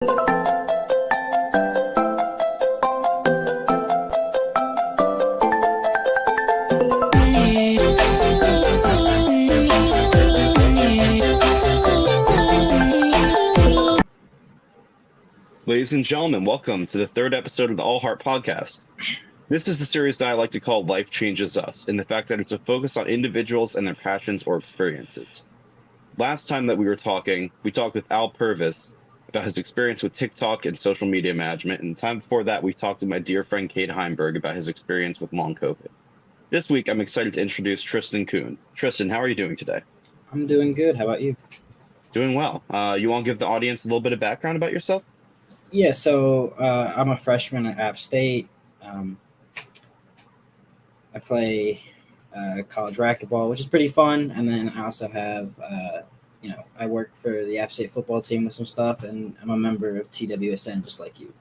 Ladies and gentlemen, welcome to the third episode of the Allheart podcast. This is the series that I like to call Life Changes Us, in the fact that it's a focus on individuals and their passions or experiences. Last time that we were talking, we talked with Al Purvis about his experience with TikTok and social media management, and the time before that, we talked to my dear friend Kate Heimberg about his experience with long COVID. This week, I'm excited to introduce Tristen Kuhn. Tristen, how are you doing today? I'm doing good. How about you? Doing well. You want to give the audience a little bit of background about yourself? Yeah, so I'm a freshman at App State. I play college racquetball, which is pretty fun. And then I also have, I work for the App State football team with some stuff, and I'm a member of TWSN just like you.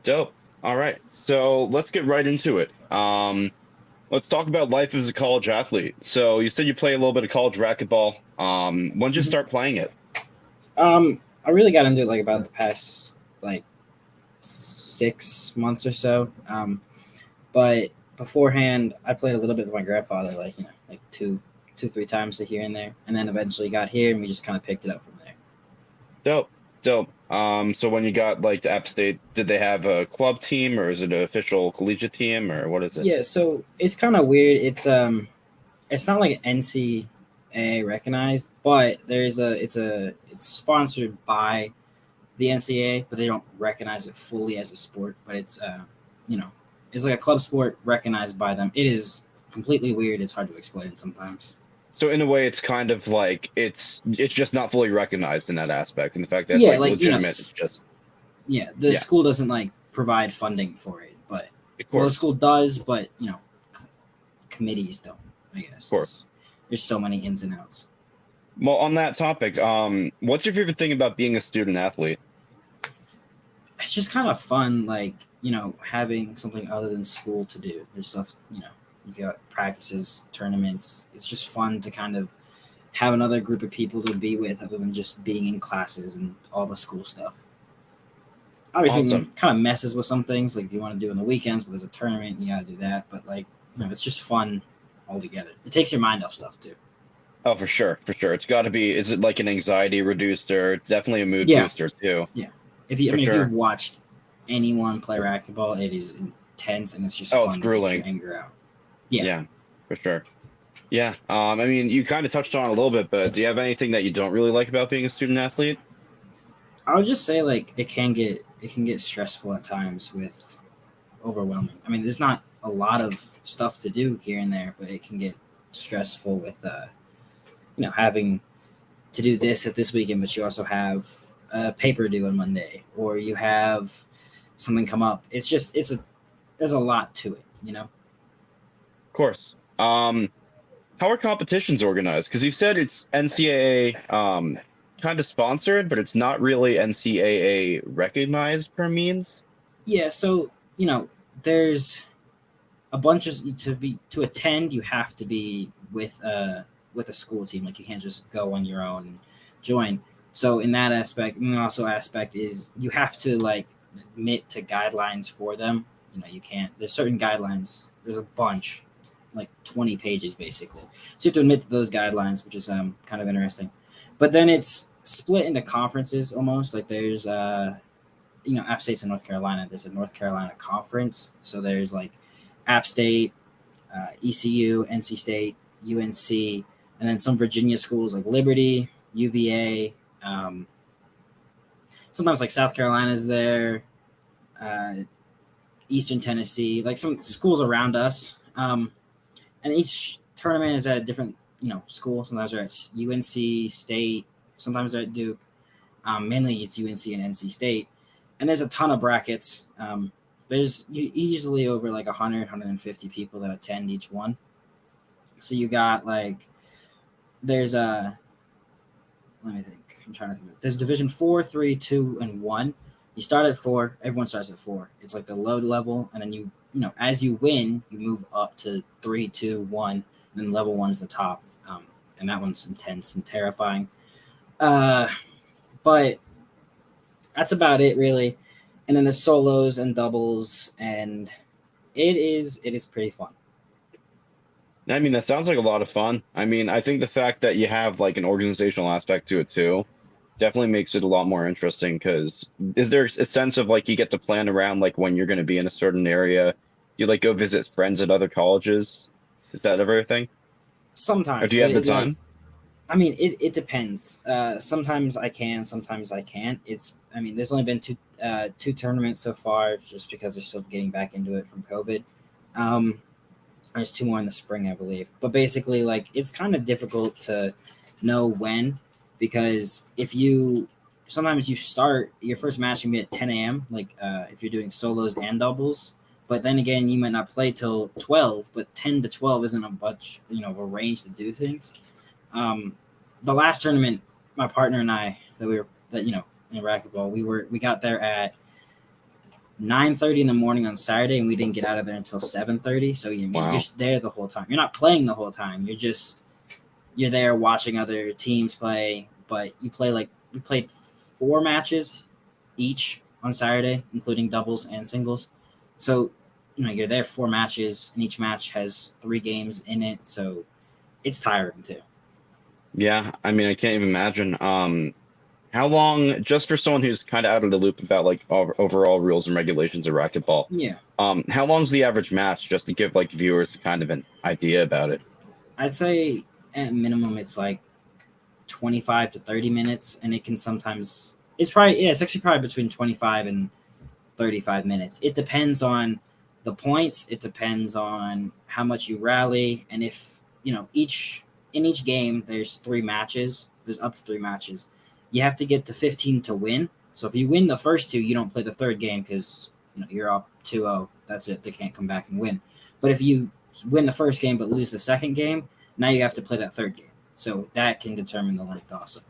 Dope. All right. So let's get right into it. Let's talk about life as a college athlete. So you said you play a little bit of college racquetball. When did you start playing it? I really got into it like about the past 6 months or so. But beforehand, I played a little bit with my grandfather, like two, 3 times here and there, and then eventually got here, and we just kind of picked it up from there. Dope. So when you got to App State, did they have a club team, or is it an official collegiate team, or what is it? Yeah, so it's kind of weird. It's not like NCAA recognized, but it's sponsored by the NCAA, but they don't recognize it fully as a sport. But it's it's like a club sport recognized by them. It is completely weird. It's hard to explain sometimes. So in a way, it's kind of like it's just not fully recognized in that aspect, and the fact that legitimate. It's just the school doesn't provide funding for it, but the school does, but committees don't. I guess. Of course. There's so many ins and outs. Well, on that topic, what's your favorite thing about being a student athlete? It's just kind of fun, having something other than school to do. There's stuff, you got practices, tournaments. It's just fun to kind of have another group of people to be with other than just being in classes and all the school stuff. Obviously, It kind of messes with some things, like if you want to do on the weekends, but there's a tournament, you got to do that. But, it's just fun altogether. It takes your mind off stuff, too. Oh, for sure. It's got to be. Is it like an anxiety reducer? It's definitely a mood booster, too. Yeah. If you've watched anyone play racquetball, it is intense, and it's just fun to get your anger out. Yeah, for sure. Yeah. You kind of touched on it a little bit, but do you have anything that you don't really like about being a student athlete? I would just say it can get stressful at times with overwhelming. There's not a lot of stuff to do here and there, but it can get stressful with having to do this at this weekend, but you also have a paper due on Monday, or you have something come up. It's just there's a lot to it, Of course. How are competitions organized? Because you said it's NCAA kind of sponsored, but it's not really NCAA recognized per means. Yeah, so there's a bunch of to attend. You have to be with a school team. You can't just go on your own and join. So in that aspect, and also aspect is you have to admit to guidelines for them. You can't. There's certain guidelines. There's a bunch. 20 pages basically. So you have to admit to those guidelines, which is kind of interesting. But then it's split into conferences almost. There's App State's in North Carolina. There's a North Carolina conference. So there's App State, ECU, NC State, UNC, and then some Virginia schools like Liberty, UVA. Sometimes South Carolina's there, Eastern Tennessee, some schools around us. And each tournament is at a different, school. Sometimes they're at UNC State. Sometimes they're at Duke. Mainly it's UNC and NC State. And there's a ton of brackets. There's easily over 100, 150 people that attend each one. So you got there's let me think. I'm trying to think. There's Division 4, 3, 2, and 1. You start at 4. Everyone starts at 4. It's the low level, and then you as you win, you move up to 3, 2, 1, and then level 1's the top. And that one's intense and terrifying. But That's about it, really. And then the solos and doubles, and it is pretty fun. I mean, that sounds like a lot of fun. I mean, I think the fact that you have like an organizational aspect to it too definitely makes it a lot more interesting because is there a sense of like you get to plan around like when you're going to be in a certain area? You like go visit friends at other colleges? Is that ever a thing? Or Sometimes, do you but have the it like time? I mean, it depends. Sometimes I can, sometimes I can't. I mean, there's only been two tournaments so far, just because they're still getting back into it from COVID. Um, there's two more in the spring, I believe. But basically, like, it's kind of difficult to know when, because if you sometimes you start your first match can be at 10 a.m. Like, if you're doing solos and doubles. But then again, you might not play till 12. But 10 to 12 isn't a much of a range to do things. Um, the last tournament, my partner and I in racquetball, we got there at 9:30 in the morning on Saturday, and we didn't get out of there until 7:30. So you're Wow. there the whole time. You're not playing the whole time. You're there watching other teams play, but we played 4 matches each on Saturday, including doubles and singles. So you're there 4 matches, and each match has 3 games in it. So it's tiring too. Yeah, I mean, I can't even imagine. How long, just for someone who's kind of out of the loop about like overall rules and regulations of racquetball, Yeah. how long's the average match, just to give like viewers kind of an idea about it? I'd say at minimum it's like 25 to 30 minutes, and it can sometimes it's actually probably between 25 and 35 minutes. It depends on the points, it depends on how much you rally, and if each game there's 3 matches, there's up to 3 matches. You have to get to 15 to win. So if you win the first two, you don't play the third game because you're up 2-0. That's it. They can't come back and win. But if you win the first game but lose the second game, now you have to play that third game. So that can determine the length also.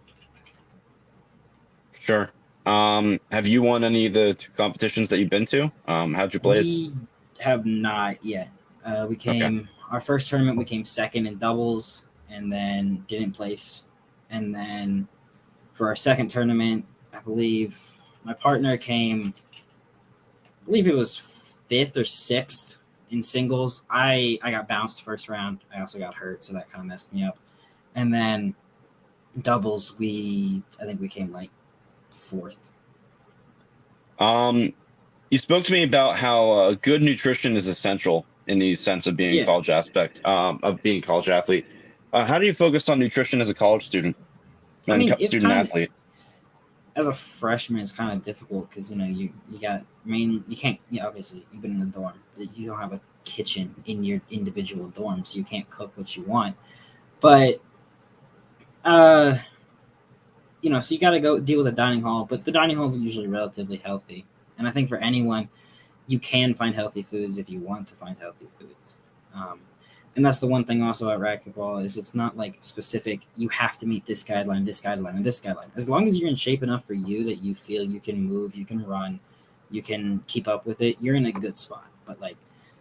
Sure. Have you won any of the two competitions that you've been to? How'd you place? We have not yet. We Okay. came our first tournament. We came second in doubles, and then didn't place. And then for our second tournament, I believe my partner came. I believe it was fifth or sixth in singles. I got bounced first round. I also got hurt, so that kind of messed me up. And then doubles, I think we came like fourth. Um, you spoke to me about how good nutrition is essential in the sense of being a Yeah, college aspect, of being a college athlete. How do you focus on nutrition as a college student I and mean it's student kind of athlete? as a freshman, it's kind of difficult because you got you can't obviously you've been in the dorm, you don't have a kitchen in your individual dorm, so you can't cook what you want. But uh, so you got to go deal with a dining hall, but the dining halls are usually relatively healthy, and I think for anyone, you can find healthy foods if you want to find healthy foods. Um, and that's the one thing also at racquetball is it's not like specific. You have to meet this guideline, this guideline, and this guideline. As long as you're in shape enough for you that you feel you can move, you can run, you can keep up with it, you're in a good spot. But like,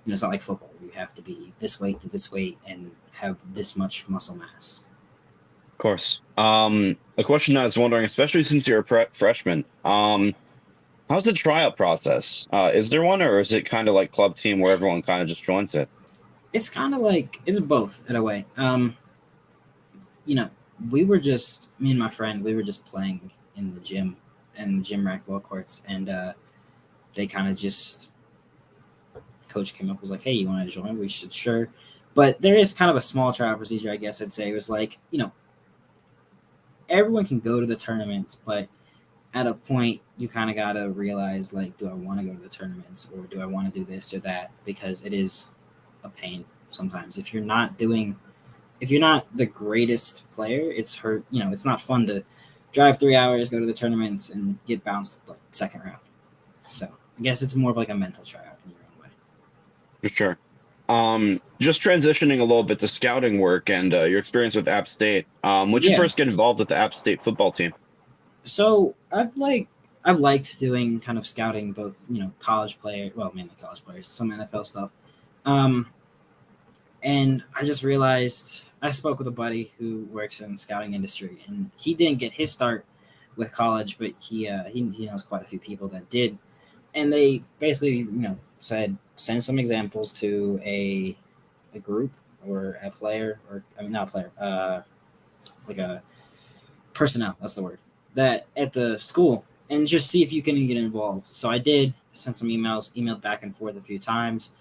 it's not like football where you have to be this weight to this weight and have this much muscle mass. Of course. A question I was wondering, especially since you're a freshman, how's the tryout process? Is there one, or is it kind of like club team where everyone kind of just joins it? It's kind of like it's both in a way. You know, we were just me and my friend. We were just playing in the gym racquetball courts, and they kind of just coach came up was like, "Hey, you want to join? We should sure." But there is kind of a small trial procedure, I guess I'd say. It was like everyone can go to the tournaments, but at a point you kind of gotta realize like, do I want to go to the tournaments or do I want to do this or that? Because it is a pain sometimes if you're not the greatest player, it's hurt. It's not fun to drive 3 hours, go to the tournaments, and get bounced like second round. So I guess it's more of like a mental tryout in your own way. For sure. Just transitioning a little bit to scouting work and your experience with App State. When you Yeah. first get involved with the App State football team? So I've liked doing kind of scouting both college player, well, mainly college players, some NFL stuff. Um, and I just realized I spoke with a buddy who works in the scouting industry, and he didn't get his start with college, but he knows quite a few people that did, and they basically said send some examples to a group or a player, or I mean not a player, like a personnel, that's the word, that at the school, and just see if you can get involved. So I did, sent some emailed back and forth a few times,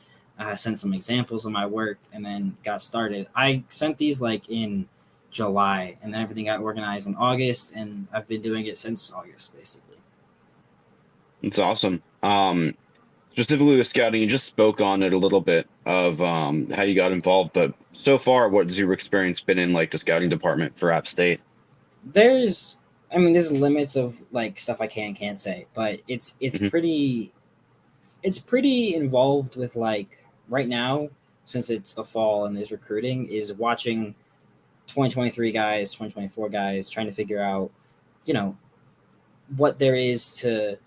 sent some examples of my work, and then got started. I sent these like in July, and then everything got organized in August, and I've been doing it since August, basically. It's awesome. Specifically with scouting, you just spoke on it a little bit of how you got involved, but so far, what has your experience been in like the scouting department for App State? There's limits of like stuff I can and can't say, but Mhm. it's pretty involved with like right now, since it's the fall and there's recruiting, is watching 2023 guys, 2024 guys, trying to figure out, you know, what there is to,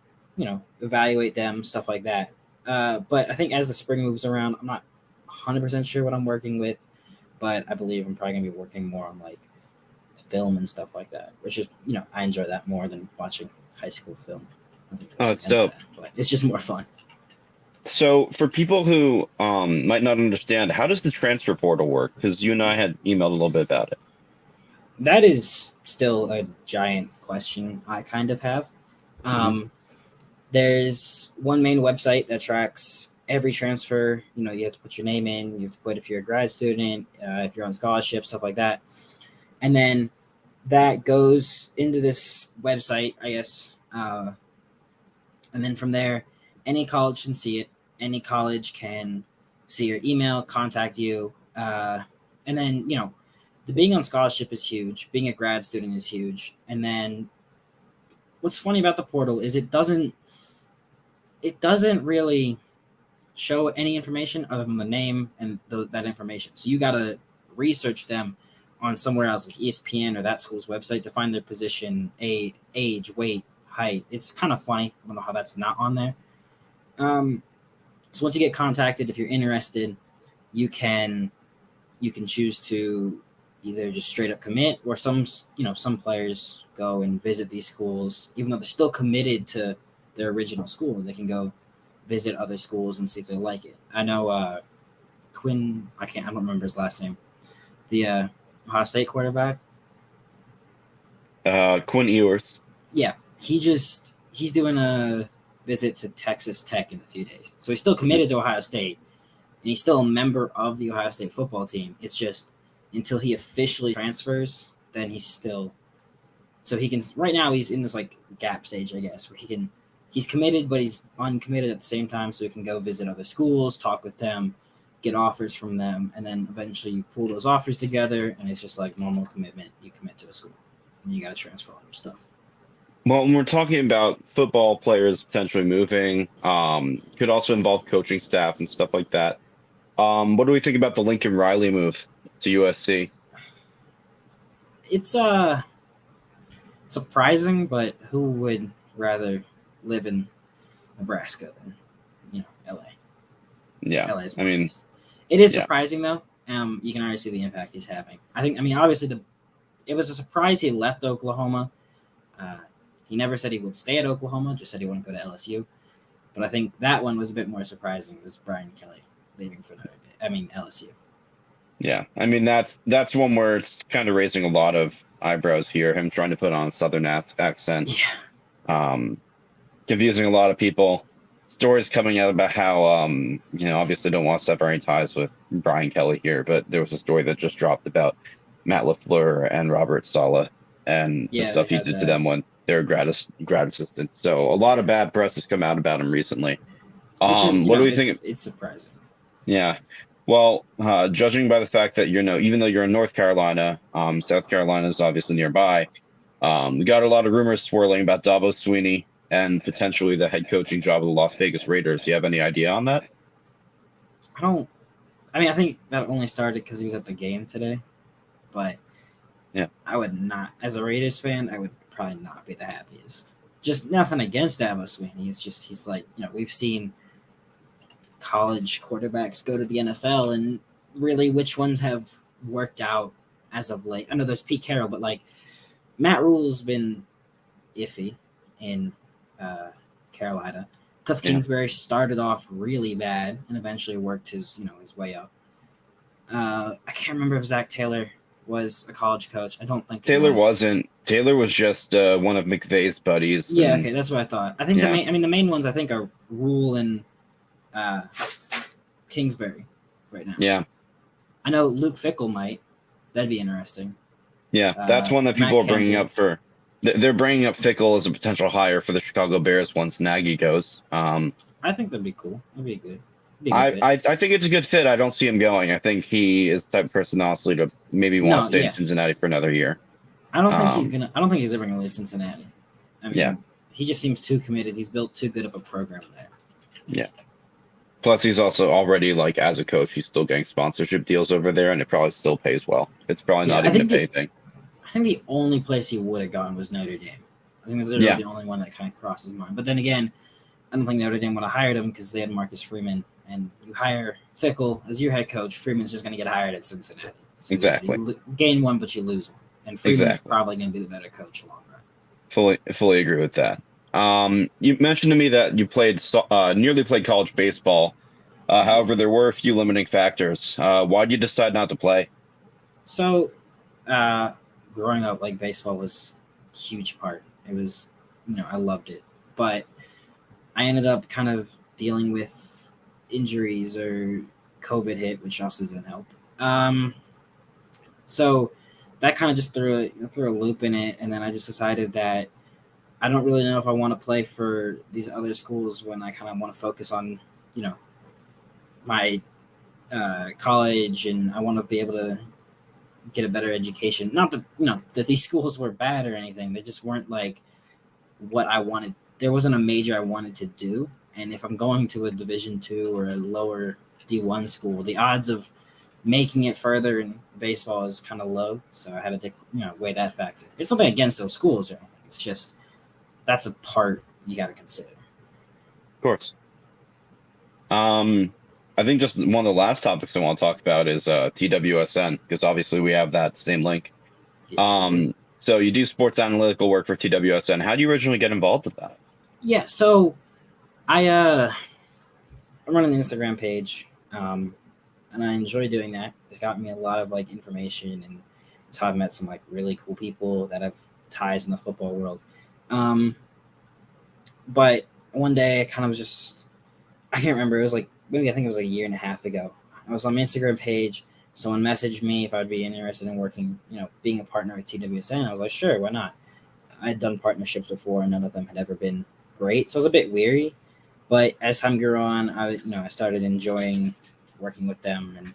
evaluate them, stuff like that. But I think as the spring moves around, I'm not 100% sure what I'm working with, but I believe I'm probably gonna be working more on like film and stuff like that, which is, I enjoy that more than watching high school film. I think Oh, goes it's against dope. that, but it's just more fun. So for people who might not understand, how does the transfer portal work? Because you and I had emailed a little bit about it. That is still a giant question I kind of have. Hmm. Um, there's one main website that tracks every transfer. You have to put your name in. You have to put if you're a grad student, if you're on scholarship, stuff like that. And then that goes into this website, I guess. And then from there, any college can see it. Any college can see your email, contact you. And then, the being on scholarship is huge. Being a grad student is huge. And then what's funny about the portal is it doesn't really show any information other than the name and that information. So you got to research them on somewhere else, like ESPN or that school's website, to find their position, age, weight, height. It's kind of funny. I don't know how that's not on there. Um, so once you get contacted, if you're interested, you can you can choose to either just straight up commit, or some players go and visit these schools even though they're still committed to their original school. They can go visit other schools and see if they like it. I know Quinn. I don't remember his last name. The Ohio State quarterback. Quinn Ewers. Yeah, he's doing a visit to Texas Tech in a few days. So he's still committed to Ohio State, and he's still a member of the Ohio State football team. It's just until he officially transfers, then he's still. So he can. Right now, he's in this like gap stage, I guess, where he's committed, but he's uncommitted at the same time. So he can go visit other schools, talk with them, get offers from them, and then eventually you pull those offers together, and it's just like normal commitment. You commit to a school, and you got to transfer all your stuff. Well, when we're talking about football players potentially moving, could also involve coaching staff and stuff like that. What do we think about the Lincoln Riley move to USC? It's surprising, but who would rather live in Nebraska than LA? Yeah, LA is I more mean, nice. It is yeah, surprising though. You can already see the impact he's having. Obviously it was a surprise he left Oklahoma. Uh, he never said he would stay at Oklahoma, just said he wouldn't go to LSU. But I think that one was a bit more surprising, was Brian Kelly leaving for LSU. yeah. I mean, that's one where it's kind of raising a lot of eyebrows here. Him trying to put on a Southern accent, Yeah, um, confusing a lot of people. Stories coming out about how, obviously don't want to sever any ties with Brian Kelly here, but there was a story that just dropped about Matt LaFleur and Robert Saleh and the yeah, they stuff he had did to that, them when they were grad assistants. So a lot of yeah, bad press has come out about him recently. which is What do we think? it's surprising. Yeah. Well, judging by the fact that even though you're in North Carolina, South Carolina is obviously nearby. We got a lot of rumors swirling about Dabo Sweeney and potentially the head coaching job of the Las Vegas Raiders. Do you have any idea on that? I don't. I think that only started because he was at the game today, but Yeah. I would not, as a Raiders fan, I would probably not be the happiest. Just nothing against Dabo Sweeney. It's just he's like, we've seen college quarterbacks go to the NFL, and really which ones have worked out as of late. I know there's Pete Carroll, but like Matt Rule's been iffy in Carolina. Cliff Yeah. Kingsbury started off really bad and eventually worked his way up. I can't remember if Zach Taylor was a college coach. I don't think Taylor it was. wasn't. Taylor was just one of McVay's buddies. Yeah, And, okay, that's what I thought. I think Yeah. the main ones I think are Rule and Kingsbury right now. Yeah. I know Luke Fickell might. That'd be interesting. Yeah. That's one that people Matt are bringing Campbell. up for. They're bringing up Fickle as a potential hire for the Chicago Bears once Nagy goes. I think that'd be cool. That'd be good. Be a good fit. I think it's a good fit. I don't see him going. I think he is the type of person, honestly, to maybe want to stay in Cincinnati for another year. I don't think he's gonna. I don't think he's ever gonna leave Cincinnati. I mean, Yeah. He just seems too committed. He's built too good of a program there. Yeah. Plus, he's also already, like, as a coach, he's still getting sponsorship deals over there, and it probably still pays well. It's probably not even a pay thing. I think the only place he would have gone was Notre Dame. I think that's literally the only one that kind of crossed his mind. But then again, I don't think Notre Dame would have hired him because they had Marcus Freeman. And you hire Fickell as your head coach, Freeman's just going to get hired at Cincinnati. So Exactly. You gain one, but you lose one. And Freeman's probably going to be the better coach long run. Fully agree with that. You mentioned to me that you nearly played college baseball. However, there were a few limiting factors. Why did you decide not to play? So, growing up, like, baseball was a huge part. It was, I loved it. But I ended up kind of dealing with injuries or COVID hit, which also didn't help. So that kind of just threw a loop in it. And then I just decided that I don't really know if I want to play for these other schools when I kind of want to focus on, my college, and I want to be able to get a better education. Not that, that these schools were bad or anything. They just weren't like what I wanted. There wasn't a major I wanted to do. And if I'm going to a Division II or a lower D1 school, the odds of making it further in baseball is kind of low. So I had to, weigh that factor. It's nothing against those schools or anything. It's just that's a part you got to consider. Of course. I think just one of the last topics I want to talk about is TWSN, because obviously we have that same link. Yes, so you do sports analytical work for TWSN. How do you originally get involved with that? Yeah, so I run an Instagram page, and I enjoy doing that. It's got me a lot of like information, and it's how I've met some like really cool people that have ties in the football world. But one day I kind of just, I can't remember. It was like, maybe I think it was like a year and a half ago. I was on my Instagram page. Someone messaged me if I'd be interested in working, being a partner at TWSN. I was like, sure, why not? I had done partnerships before, and none of them had ever been great. So I was a bit weary. But as time grew on, I started enjoying working with them and,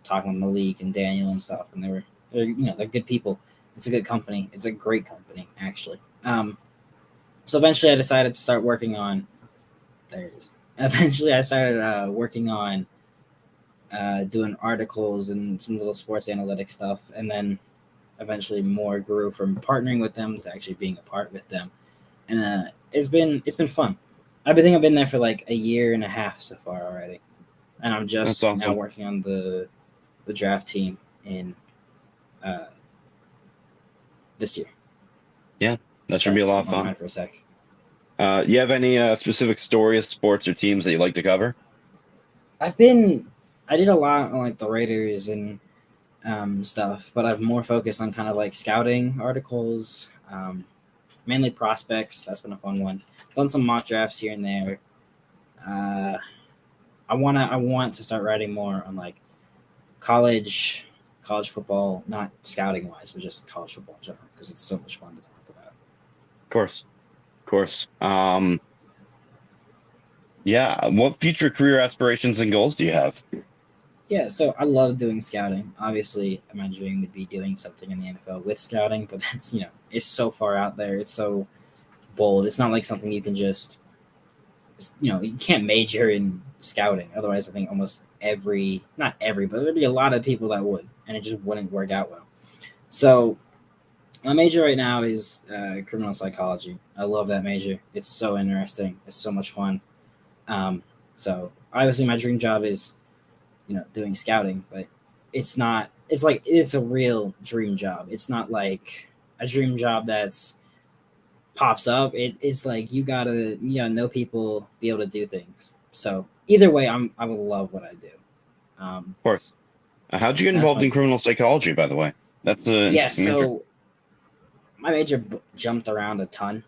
talking with Malik and Daniel and stuff. And they're good people. It's a good company. It's a great company, actually. So eventually I decided to start working on, there it is. Eventually I started working on doing articles and some little sports analytics stuff. And then eventually more grew from partnering with them to actually being a part with them. And it's been fun. I've been there for like a year and a half so far already. And I'm just now working on the draft team in this year. Yeah, that should be a lot of fun. For a sec. You have any specific stories, sports, or teams that you like to cover? I did a lot on like the Raiders and stuff, but I've more focused on kind of like scouting articles, mainly prospects. That's been a fun one. Done some mock drafts here and there. I want to start writing more on like college football, not scouting wise, but just college football in general, because it's so much fun to talk about. Of course. Yeah. What future career aspirations and goals do you have? Yeah, so I love doing scouting. Obviously, my dream would be doing something in the NFL with scouting, but that's, it's so far out there. It's so bold. It's not like something you can just, you can't major in scouting. Otherwise, I think almost not every, but there'd be a lot of people that would, and it just wouldn't work out well. So my major right now is criminal psychology. I love that major. It's so interesting. It's so much fun. So obviously my dream job is, doing scouting, but it's not, it's a real dream job. It's not like a dream job that's pops up, it's like you gotta know people, be able to do things. So either way, I would love what I do. Of course. How'd you get That's involved my in criminal psychology, by the way? That's an yeah. interesting major. So my major jumped around a ton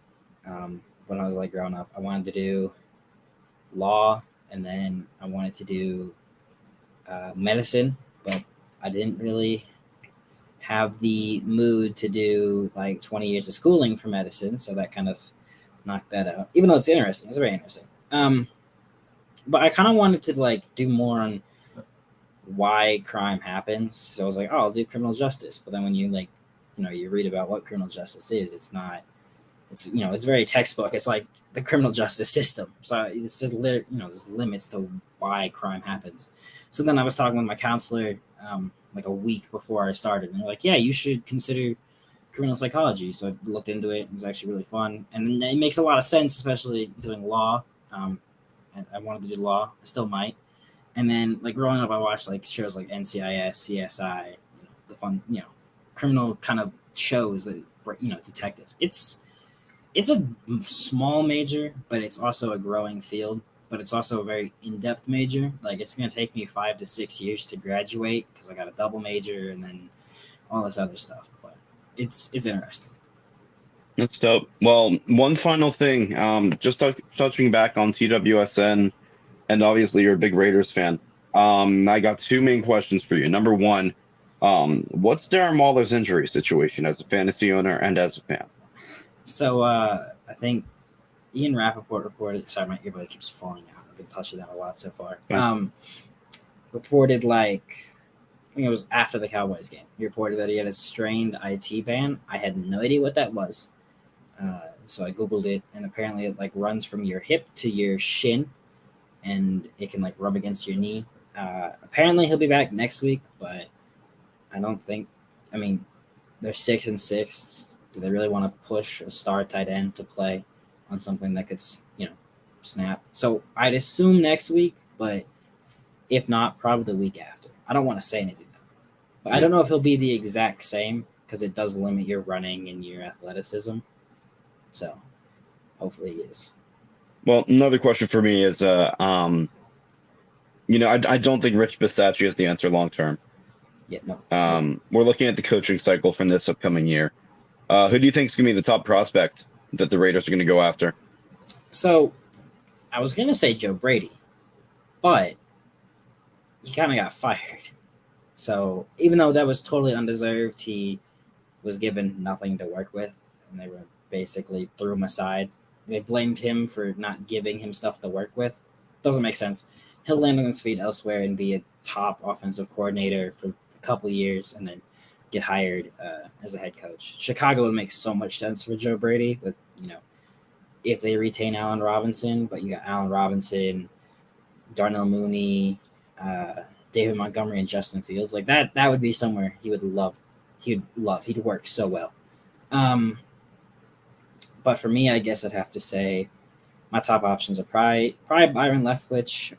when I was like growing up. I wanted to do law, and then I wanted to do medicine, but I didn't really have the mood to do like 20 years of schooling for medicine, so that kind of knocked that out. Even though it's interesting, it's very interesting. But I kind of wanted to like do more on why crime happens. So I was like, oh, I'll do criminal justice. But then when you like, you read about what criminal justice is, it's not. It's very textbook. It's like the criminal justice system. So it's just there's limits to why crime happens. So then I was talking with my counselor like a week before I started, and they're like, yeah, you should consider criminal psychology. So I looked into it. It was actually really fun, and it makes a lot of sense, especially doing law. And I wanted to do law. I still might. And then like growing up, I watched like shows like NCIS, CSI, the fun, criminal kind of shows that detective. It's a small major, but it's also a growing field. But it's also a very in-depth major. Like it's gonna take me 5 to 6 years to graduate because I got a double major and then all this other stuff. But it's interesting. That's dope. Well, one final thing, just touching back on TWSN, and obviously you're a big Raiders fan. I got two main questions for you. Number one, what's Darren Waller's injury situation as a fantasy owner and as a fan? So I think Ian Rappaport reported. Sorry, my earbud keeps falling out. I've been touching that a lot so far. Okay. Reported like I think it was after the Cowboys game. He reported that he had a strained IT band. I had no idea what that was. So I googled it, and apparently it like runs from your hip to your shin, and it can like rub against your knee. Apparently he'll be back next week, but I don't think. I mean, they're 6-6. Do they really want to push a star tight end to play on something that could snap? So I'd assume next week, but if not, probably the week after. I don't want to say anything, but I don't know if he'll be the exact same because it does limit your running and your athleticism. So hopefully he is. Well, another question for me is, I don't think Rich Bisaccia is the answer long term. Yeah, no. We're looking at the coaching cycle from this upcoming year. Who do you think is going to be the top prospect that the Raiders are going to go after? So I was gonna say Joe Brady, but he kind of got fired. So even though that was totally undeserved, he was given nothing to work with, and they were basically threw him aside. They blamed him for not giving him stuff to work with. Doesn't make sense. He'll land on his feet elsewhere and be a top offensive coordinator for a couple years, and then get hired as a head coach. Chicago would make so much sense for Joe Brady, with if they retain Allen Robinson, but you got Allen Robinson, Darnell Mooney, David Montgomery, and Justin Fields. Like that would be somewhere he would love. He'd work so well. But for me, I guess I'd have to say my top options are probably Byron Leftwich,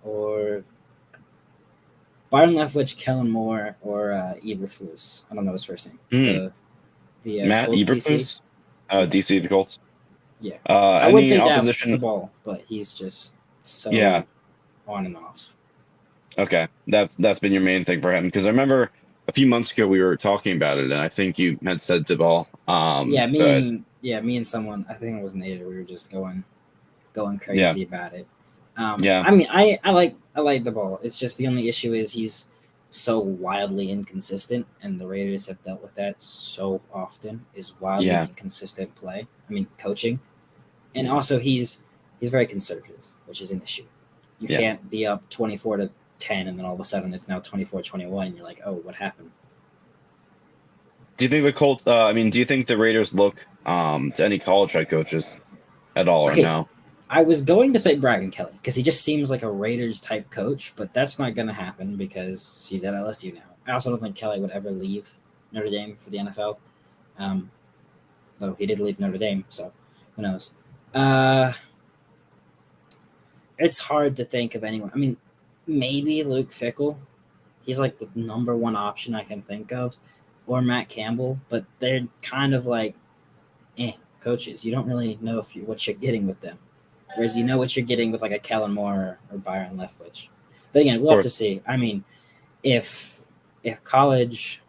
Kellen Moore, or Eberflus. I don't know his first name. The Matt Colts Eberflus, DC. DC the Colts. Yeah, I would Any say opposition? the ball, but he's just so on and off. Okay, that's been your main thing for him, because I remember a few months ago we were talking about it, and I think you had said Duvall. Me and someone, I think it was Nader, we were just going crazy about it. I mean, I like the ball. It's just the only issue is he's so wildly inconsistent, and the Raiders have dealt with that so often. Is wildly inconsistent play. I mean, coaching, and also he's very conservative, which is an issue. You can't be up 24-10, and then all of a sudden it's now 24-21, and you're like, oh, what happened? Do you think the Colts? Do you think the Raiders look to any college head coaches at all, or no? I was going to say Brian Kelly because he just seems like a Raiders type coach, but that's not going to happen because he's at LSU now. I also don't think Kelly would ever leave Notre Dame for the NFL. Though he did leave Notre Dame, so who knows? It's hard to think of anyone. I mean, maybe Luke Fickell. He's like the number one option I can think of, or Matt Campbell, but they're kind of like, coaches. You don't really know what you're getting with them. Whereas you know what you're getting with like a Kellen Moore or Byron Leftwich. But again, we'll have to see. I mean, if college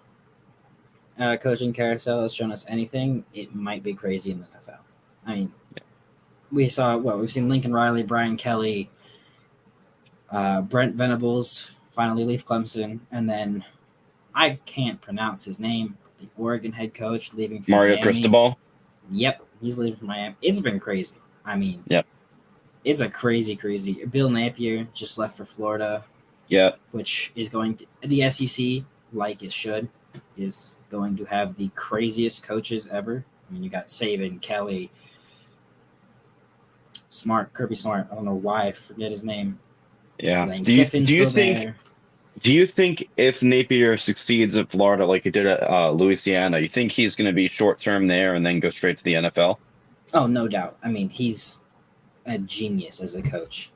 coaching carousel has shown us anything, it might be crazy in the NFL. I mean, we've seen Lincoln Riley, Brian Kelly, Brent Venables finally leave Clemson, and then I can't pronounce his name. The Oregon head coach leaving for Mario Miami. Cristobal. Yep, he's leaving for Miami. It's been crazy. I mean, yep. It's a crazy. Bill Napier just left for Florida. Yep. Which is going to the SEC, like it should, is going to have the craziest coaches ever. I mean, you got Saban, Kelly, Kirby Smart. I don't know why I forget his name. Yeah. Lane Kiffin's still there. Do you think if Napier succeeds in Florida like he did at Louisiana, you think he's going to be short term there and then go straight to the NFL? Oh, no doubt. I mean, he's a genius as a coach.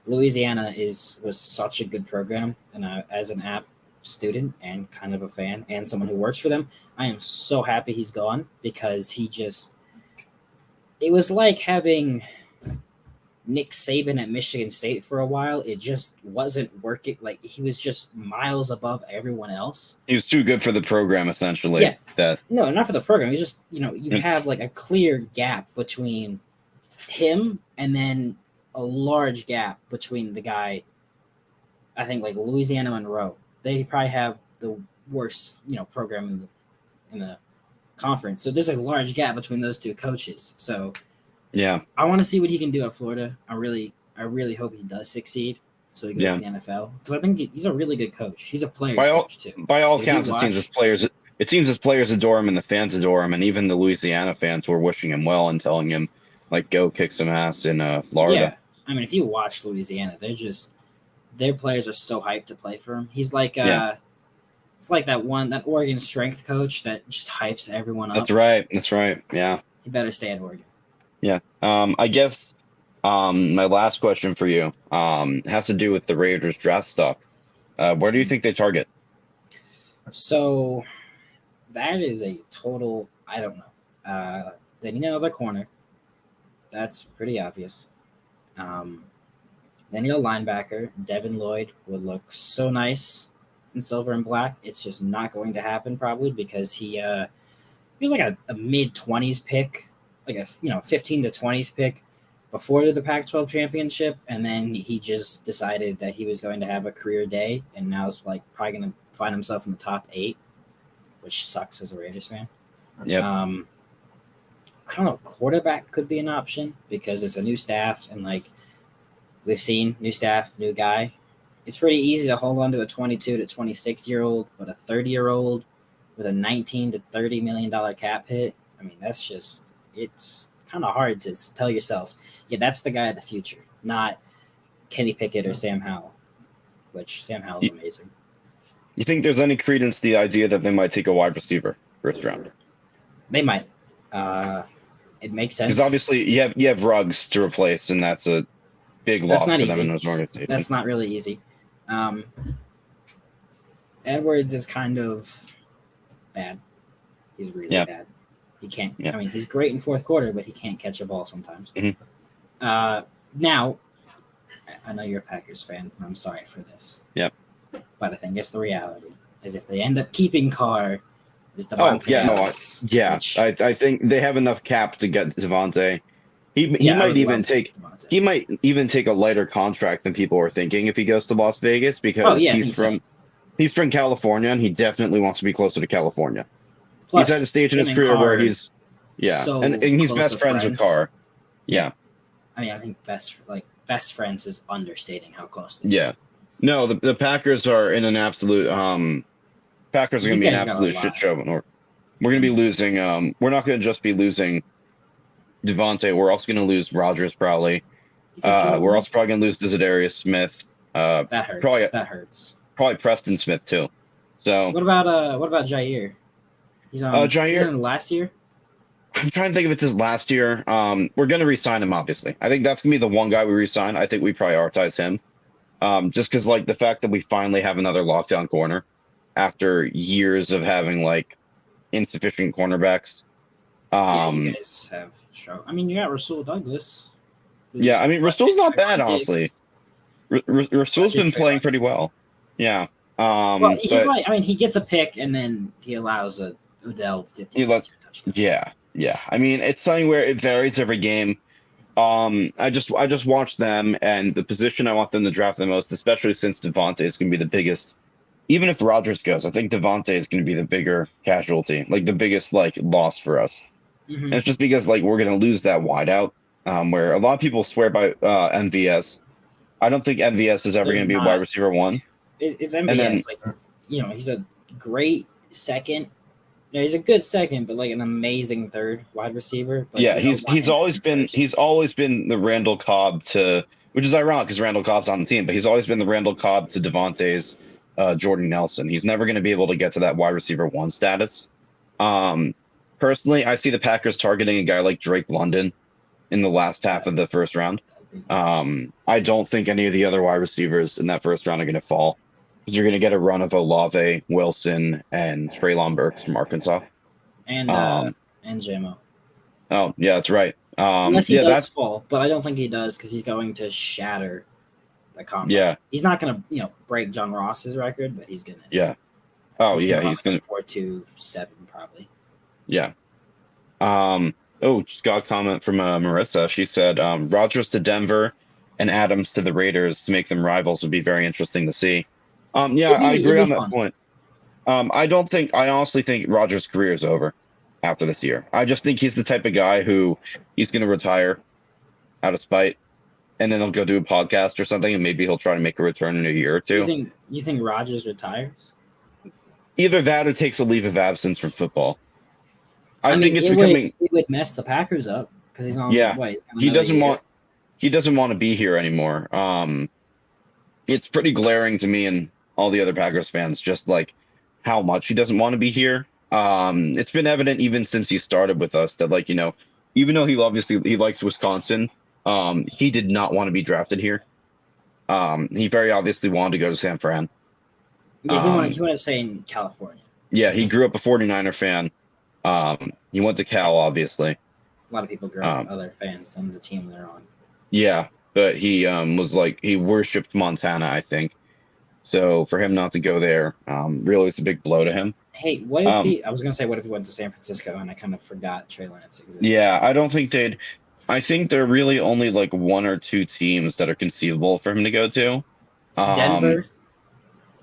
Louisiana was such a good program, and as an App student and kind of a fan and someone who works for them, I am so happy he's gone because it was like having Nick Saban at Michigan State for a while. It just wasn't working. Like, he was just miles above everyone else. He was too good for the program, essentially. Yeah. No, not for the program. He's just, you have like a clear gap between him and then a large gap between the guy, I think, like Louisiana Monroe. They probably have the worst, program in the conference. So there's a large gap between those two coaches. So yeah, I want to see what he can do at Florida. I really hope he does succeed, so he goes to the NFL, because I think he's a really good coach. He's a player's coach too. By all accounts, it seems his players adore him and the fans adore him, and even the Louisiana fans were wishing him well and telling him, like, go kick some ass in Florida. Yeah, I mean, if you watch Louisiana, their players are so hyped to play for him. He's like it's like that Oregon strength coach that just hypes everyone up. That's right. Yeah. He better stay at Oregon. Yeah. I guess my last question for you has to do with the Raiders draft stock. Where do you think they target? So that is a total, I don't know. They need another corner. That's pretty obvious. They need a linebacker. Devin Lloyd would look so nice in silver and black. It's just not going to happen probably because he was like a mid-20s pick, like a 15 to 20s pick before the Pac-12 championship, and then he just decided that he was going to have a career day, and now is like probably going to find himself in the top 8, which sucks as a Raiders fan. Yep. I don't know. Quarterback could be an option because it's a new staff, and like we've seen, new staff, new guy. It's pretty easy to hold on to a 22 to 26-year-old, but a 30-year-old with a 19 to $30 million cap hit. I mean, it's kind of hard to tell yourself, yeah, that's the guy of the future, not Kenny Pickett or Sam Howell, which Sam Howell's amazing. You think there's any credence to the idea that they might take a wide receiver first round? They might. It makes sense. Because obviously you have Ruggs to replace, and that's a big loss for them in those organizations. That's not really easy. Edwards is kind of bad. He's really bad. He can't. I mean, he's great in fourth quarter, but he can't catch a ball sometimes. Mm-hmm. Now, I know you're a Packers fan, and I'm sorry for this. Yep. But I think it's the reality is if they end up keeping Carr, is Devontae Adams. I think they have enough cap to get Devontae. He might even take a lighter contract than people are thinking if he goes to Las Vegas because he's from California and he definitely wants to be closer to California. Plus, he's at a stage in his career where he's and he's best friends with Carr. Yeah. I mean, I think best friends is understating how close they are. Yeah. No, the Packers are in an absolute Packers are going to be an absolute shit show. We're going to be losing we're not going to just be losing Devontae, we're also going to lose Rodgers probably. We're also probably going to lose Desiderius Smith. That hurts. That hurts. Probably Preston Smith too. So what about Jair? He's on. Jair. He's in last year. I'm trying to think if it's his last year. We're going to re-sign him. Obviously, I think that's going to be the one guy we re-sign. I think we prioritize him, just because like the fact that we finally have another lockdown corner after years of having like insufficient cornerbacks. Yeah, you Um, guys have show. I mean, you got Rasul Douglas. yeah, Who's I mean, Rasul's budget not bad, Trayvon honestly. Diggs. Rasul's Budget been playing Trayvon pretty Diggs. well. Yeah. Well, he's But like, I mean, he gets a pick and then he allows a Odell he let, 56-yard touchdown. yeah. I mean, it's something where it varies every game. I just watched them, and the position I want them to draft the most, especially since Devontae is going to be the biggest. Even if Rodgers goes, I think Devontae is going to be the bigger casualty, like the biggest like loss for us. Mm-hmm. And it's just because like we're going to lose that wideout, where a lot of people swear by MVS. I don't think MVS is ever They're going to be a wide not. receiver one. It's And then MVS. Like, he's a great second. No, he's a good second, but like an amazing third wide receiver. But yeah, you don't want he's him as always your been first. the Randall Cobb to, which is ironic because Randall Cobb's on the team, but he's always been the Randall Cobb to Devontae's Jordan Nelson. He's never going to be able to get to that wide receiver one status. Um, Personally, I see the Packers targeting a guy like Drake London in the last half of the first round. I don't think any of the other wide receivers in that first round are going to fall because you're going to get a run of Olave, Wilson, and Treylon Burks from Arkansas. and Um, JMO. oh, yeah, that's right. Unless he Yeah, does that's fall, but I don't think he does because he's going to shatter the combine. yeah, He's not going to break John Ross's record, but he's gonna yeah. Oh, he's yeah, gonna run he's like going a to, 4.27 probably. yeah. Just got a comment from Marissa. She said Rodgers to Denver and Adams to the Raiders to make them rivals would be very interesting to see. Yeah, I It'd agree be on that fun. point. I honestly think Rodgers' career is over after this year. I just think he's the type of guy who he's going to retire out of spite, and then he'll go do a podcast or something, and maybe he'll try to make a return in a year or two. You think Rogers retires? Either that or takes a leave of absence from football. I mean, think it's becoming, it would mess the Packers up because he's on yeah, what he's got he another doesn't year. want he doesn't want to be here anymore. It's pretty glaring to me and all the other Packers fans, just like how much he doesn't want to be here. It's been evident even since he started with us that, like, even though he likes Wisconsin, he did not want to be drafted here. He very obviously wanted to go to San Fran. Yeah, he wanted to stay in California. Yeah, he grew up a 49er fan. He went to Cal, obviously. A lot of people grow up other fans than the team they're on. Yeah, but he was like, he worshipped Montana, I think. So for him not to go there, really is a big blow to him. Hey, what if I was gonna say, what if he went to San Francisco and I kind of forgot Trey Lance existed? Yeah, I don't think I think there are really only like one or two teams that are conceivable for him to go to. Denver.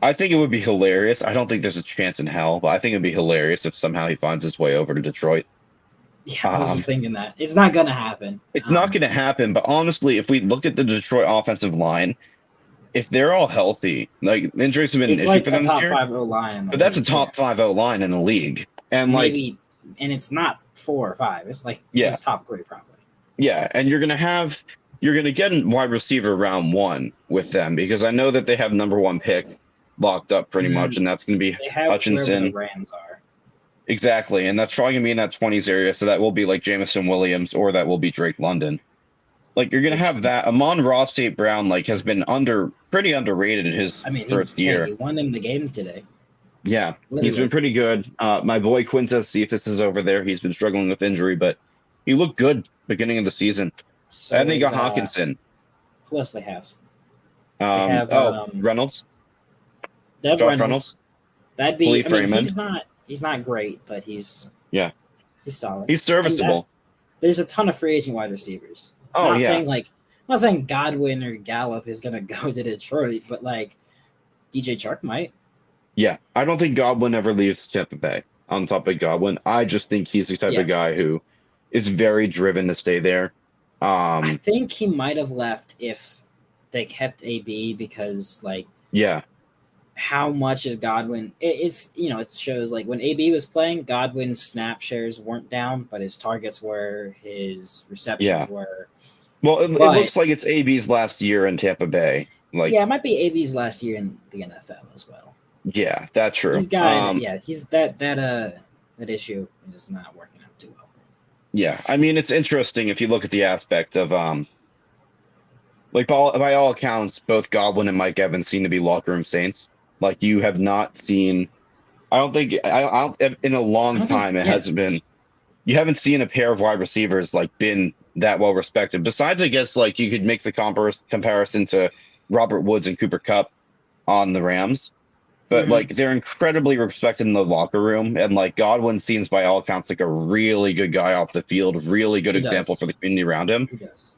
I think it would be hilarious. I don't think there's a chance in hell, but I think it'd be hilarious if somehow he finds his way over to Detroit. Yeah, I was just thinking that. It's not gonna happen. It's not going to happen, but honestly, if we look at the Detroit offensive line, if they're all healthy, like injuries have been an It's issue like for a them this top year, 5 O line in the but that's a league, top 5 O line in the league. And like, maybe, and it's not 4 or 5. It's like Yeah. it's top 3 probably. yeah, and you're going to get a wide receiver round 1 with them because I know that they have number 1 pick locked up pretty much, and that's going to be They have wherever Hutchinson. the Rams are. Exactly, and that's probably going to be in that 20s area, so that will be like Jamison Williams or that will be Drake London. Like you're going to have that. Amon-Ra St. Brown like has been pretty underrated in his first year. He won them the game today. Yeah, Literally. he's been pretty good. My boy Quintez Cephas is over there. He's been struggling with injury, but he looked good beginning of the season. So And they is, got Hawkinson. Who else they have? They have Reynolds. Dev Josh Reynolds. Reynolds. That'd be. Khalif I mean, Raymond. he's not great, but he's solid. He's serviceable. There's a ton of free agent wide receivers. Oh, not yeah. saying not saying Godwin or Gallup is gonna go to Detroit, but like DJ Chark might. Yeah, I don't think Godwin ever leaves Tampa Bay. On top of Godwin, I just think he's the type of guy who is very driven to stay there. I think he might have left if they kept AB because how much is Godwin? It shows like when AB was playing, Godwin's snap shares weren't down, but his targets were, his receptions were. Well, it looks like it's AB's last year in Tampa Bay. It might be AB's last year in the NFL as well. Yeah, that's true. He's got he's that issue is not working out too well. Yeah, I mean it's interesting if you look at the aspect of by all accounts, both Godwin and Mike Evans seem to be locker room saints. Like you have not seen, I don't think in a long time it hasn't been. you haven't seen a pair of wide receivers like been that well respected. Besides, I guess like you could make the comparison to Robert Woods and Cooper Kupp on the Rams. But Hmm. like they're incredibly respected in the locker room, and like Godwin seems by all accounts like a really good guy off the field, really good He example does. for the community around him. He does.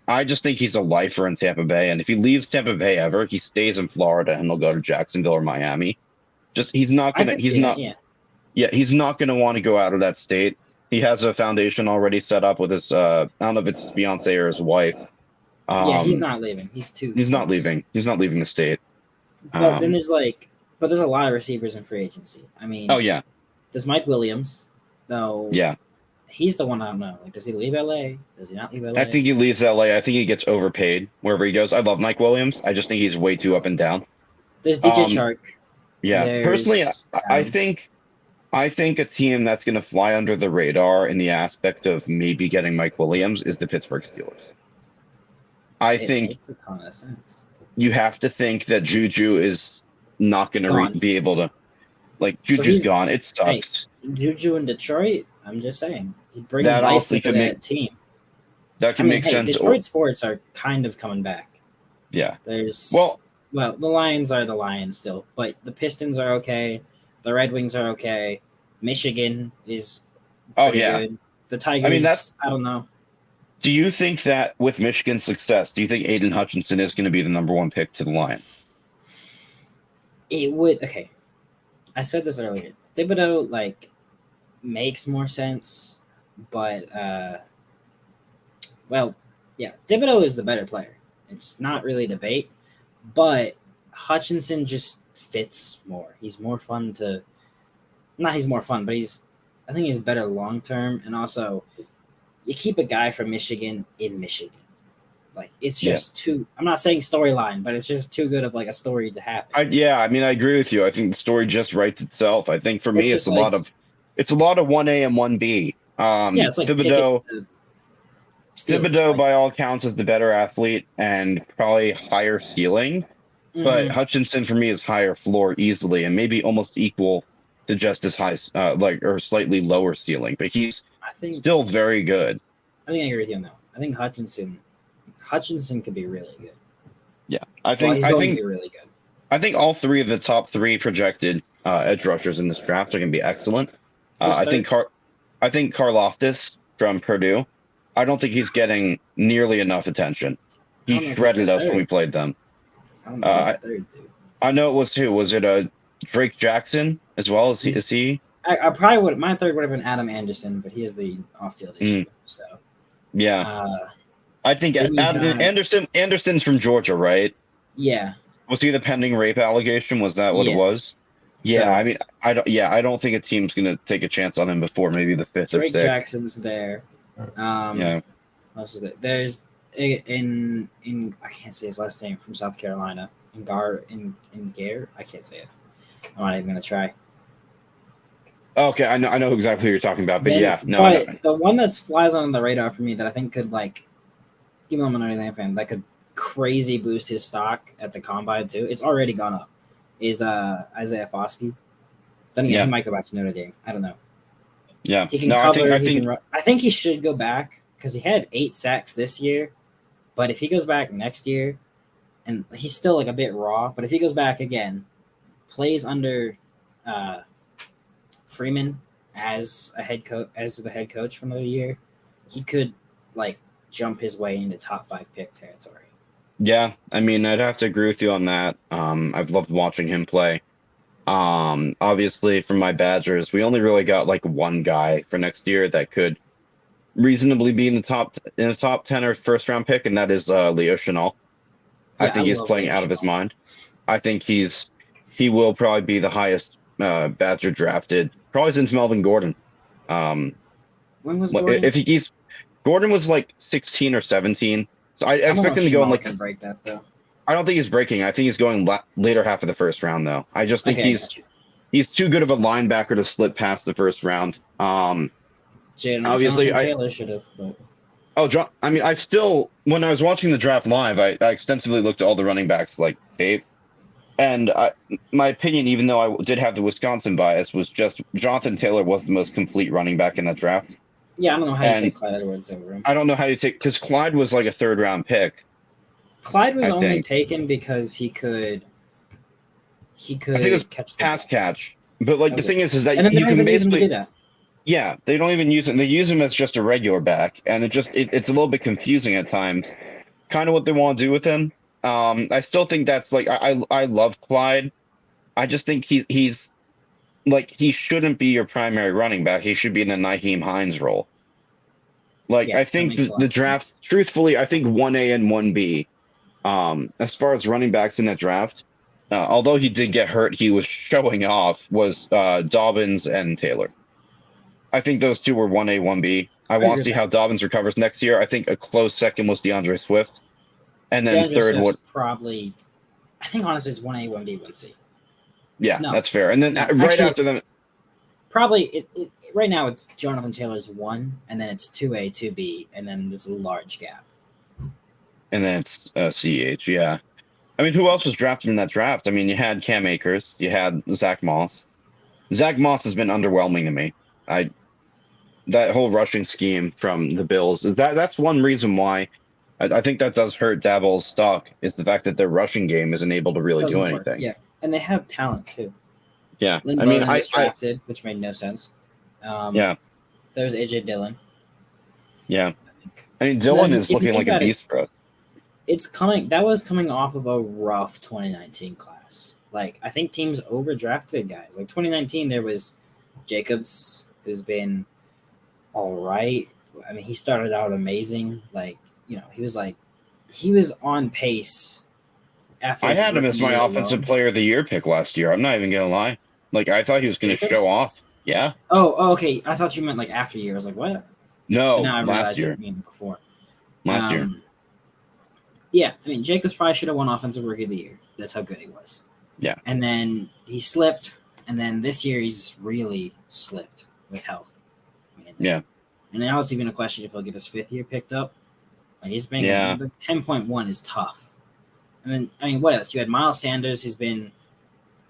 I just think he's a lifer in Tampa Bay, and if he leaves Tampa Bay ever, he stays in Florida and he'll go to Jacksonville or Miami. Just I could he's see that. not Yeah. yeah, he's not gonna want to go out of that state. He has a foundation already set up with his I don't know if it's his fiance or his wife. Yeah. He's Um, not leaving. He's too he's not close. leaving. He's not leaving the state. But then Um, there's a lot of receivers in free agency. I oh mean, yeah, there's Mike Williams. Though yeah. he's the one I don't know. Like, does he leave LA? Does he not leave I LA? think he leaves LA. I think he gets overpaid wherever he goes. I love Mike Williams. I just think he's way too up and down. There's DJ Um, Chark. yeah. Personally, There's I Adams. think a team that's going to fly under the radar in the aspect of maybe getting Mike Williams is the Pittsburgh Steelers. I It think makes a ton of sense. you have to think that Juju is not going to Gone. be able to, like, So Juju's he's gone. It hey, sucks. Juju in Detroit. I'm just saying, he'd bring That life honestly into could that make team. that I could mean, make hey, sense. Detroit sports are kind of coming back. Yeah. There's Well, well, the Lions are the Lions still, but the Pistons are okay. The Red Wings are okay. Michigan is oh pretty yeah. good. The I mean, Tigers, I don't know. do you think that with Michigan's success, do you think Aiden Hutchinson is going to be the number one pick to the Lions? It would okay. I said this earlier. Thibodeau like makes more sense, but well, yeah, Thibodeau is the better player. It's not really a debate, but Hutchinson just fits more. He's more fun to not he's more fun, but I think he's better long term, and also you keep a guy from Michigan in Michigan. Like it's Yeah. just too. I'm not saying storyline, but it's just too good of like a story to happen. I mean, I agree with you. I think the story just writes itself. I think for me, It's it's just a like lot of 1A and 1B. yeah, it's like Pickett, Thibodeau, the Steelers. Thibodeau, Like, by all accounts, is the better athlete and probably higher ceiling. But mhm. Hutchinson for me is higher floor easily and maybe almost equal to just as high, like or slightly lower ceiling. But he's I think still very good. I think I agree with you on that one. I think Hutchinson could be really good. Yeah, Well, he's going to be really good. I think all three of the top three projected edge rushers in this draft are going to be excellent. I think Karlaftis from Purdue. I don't think he's getting nearly enough attention. I He don't know if he's shredded the us when third. we played them. I don't know if he's Uh, the third, dude. I know it was who? Was it Drake Jackson as well? Is he? I probably would. My third would have been Adam Anderson, but he has the off-field issue. So, Yeah, uh, I think then you have Anderson's from Georgia, right? yeah, Was he the pending rape allegation? Was that what it yeah. was? Yeah, So I mean, I don't. Yeah, I don't think a team's gonna take a chance on him before maybe the fifth or Drake sixth. Jackson's there. Yeah, What else is there? There's in I can't say his last name from South Carolina. In Gare. I can't say it. I'm not even gonna try. okay, I know exactly who you're talking about, but Then, yeah, no, I know. but the one that flies on the radar for me that I think could like, even though I'm a Notre Dame fan, that could crazy boost his stock at the combine too. It's already gone up. Is Isaiah Foskey? Then again, Yeah. he might go back to Notre Dame. I don't know. Yeah, He can no, cover. I he think can run. I think he should go back because he had 8 sacks this year. But if he goes back next year, and he's still like a bit raw, but if he goes back again, plays under Freeman as a head coach, as the head coach for another year, he could like jump his way into top 5 pick territory. yeah, I mean, I'd have to agree with you on that. I've loved watching him play. Obviously, from my Badgers, we only really got like one guy for next year that could reasonably be in the top 10 or first round pick, and that is Leo Chenal. I Yeah, think he's love playing Leo out of his Chenal. mind. I think he will probably be the highest Badger drafted, probably since Melvin Gordon. When was Gordon? If he's Gordon was like 16 or 17, so I I don't know expect if him to go in Chenal like. can break that though. I don't think he's breaking. I think he's going later half of the first round though. I just think Okay, got you. he's too good of a linebacker to slip past the first round. Obviously, Jonathan Taylor should have. But John. I mean, when I was watching the draft live, I extensively looked at all the running backs like tape, and my opinion, even though I did have the Wisconsin bias, was just Jonathan Taylor was the most complete running back in that draft. Yeah, I don't know how you And take Clyde Edwards over him. I don't know how you take, because Clyde was like a third round pick. Clyde was I only think. taken because he I think it was catch the pass ball. catch. But like That the was it. thing is And that then they you don't can even use him to do basically, that. yeah, they don't even use him. They use him as just a regular back, and it's a little bit confusing at times. Kind of what they want to do with him. I still think that's like I love Clyde. I just think he's like he shouldn't be your primary running back. He should be in the Naheem Hines role. Like Yeah, I that think makes a lot the of draft, sense. truthfully, I think 1A and 1B. As far as running backs in that draft, although he did get hurt, he was showing off. Was Dobbins and Taylor. I think those two were 1A, 1B. I I want agree to with see that. how Dobbins recovers next year. I think a close second was DeAndre Swift, and then DeAndre third Swift's would. probably, I think honestly it's 1A, 1B, 1C. Yeah, No, that's fair. And then no, right actually, after them, probably right now it's Jonathan Taylor's 1, and then it's 2A, 2B, and then there's a large gap. and then it's CH. Yeah, I mean, who else was drafted in that draft? I mean, you had Cam Akers, you had Zach Moss. Zach Moss has been underwhelming to me. I That whole rushing scheme from the Bills that's one reason why I think that does hurt Daboll's stock is the fact that their rushing game isn't able to really do Doesn't work. anything. Yeah, and they have talent too. Yeah, Lynn I mean, Bowden was drafted, which made no sense. yeah, There's AJ Dillon. yeah. I think. I mean, And then Dylan is if you looking think like a about it, beast for us. it's coming. That was coming off of a rough 2019 class. Like I think teams overdrafted guys. Like 2019, there was Jacobs, who's been all right. I mean, he started out amazing. Like he was on pace after I his had him rookie as my year offensive alone. player of the year pick last year. I'm not even gonna lie. Like I thought he was gonna show Jacobs. off. Yeah. Okay. I thought you meant like after year. I was like, what? But No, now I last realized you year. mean before. Last year. Um, yeah, I mean, Jacobs probably should have won Offensive Rookie of the Year. That's how good he was. Yeah. And then he slipped, and then this year he's really slipped with health. Yeah. And now it's even a question if he'll get his 5th year picked up. Like he's making Yeah. the 10.1 is tough. I mean, what else? You had Miles Sanders, who's been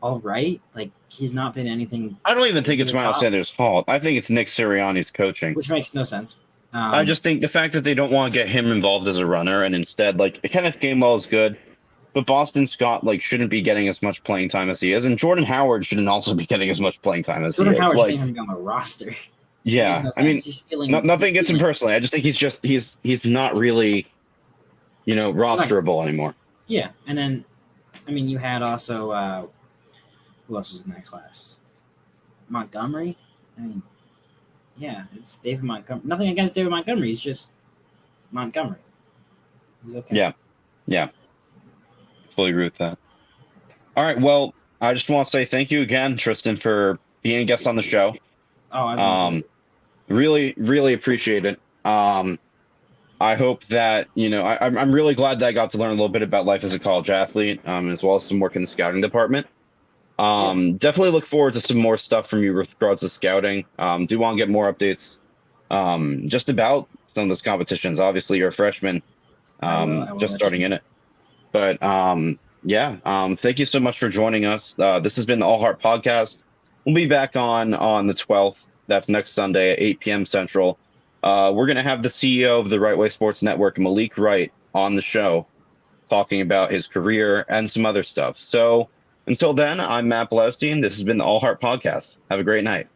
all right. Like he's not been anything I don't even think over it's the Miles top, Sanders' fault. I think it's Nick Sirianni's coaching. which makes no sense. I just think the fact that they don't want to get him involved as a runner and instead, like, Kenneth Gainwell is good, but Boston Scott, like, shouldn't be getting as much playing time as he is, and Jordan Howard shouldn't also be getting as much playing time as Jordan he is. Howard Like, shouldn't even be on the roster. Makes yeah, no I mean, sense. He's stealing. nothing against him personally. I just think he's not really, rosterable anymore. Yeah, and then, I mean, you had also who else was in that class? Montgomery. I mean, yeah, it's David Montgomery. Nothing against David Montgomery. He's just Montgomery. He's okay. Yeah, fully agree with that. All right, well, I just want to say thank you again, Tristan, for being a guest on the show. Oh, I've been Really, really appreciate it. I hope that I'm really glad that I got to learn a little bit about life as a college athlete, as well as some work in the scouting department. Definitely look forward to some more stuff from you with regards to scouting. Do want to get more updates, just about some of those competitions. Obviously, you're a freshman, I will just let starting you in it. But thank you so much for joining us. This has been the Allheart podcast. We'll be back on the 12th. That's next Sunday at 8 p.m. Central. We're going to have the CEO of the Right Way Sports Network, Malik Wright, on the show talking about his career and some other stuff. So until then, I'm Matt Blaustein. This has been the Allheart podcast. Have a great night.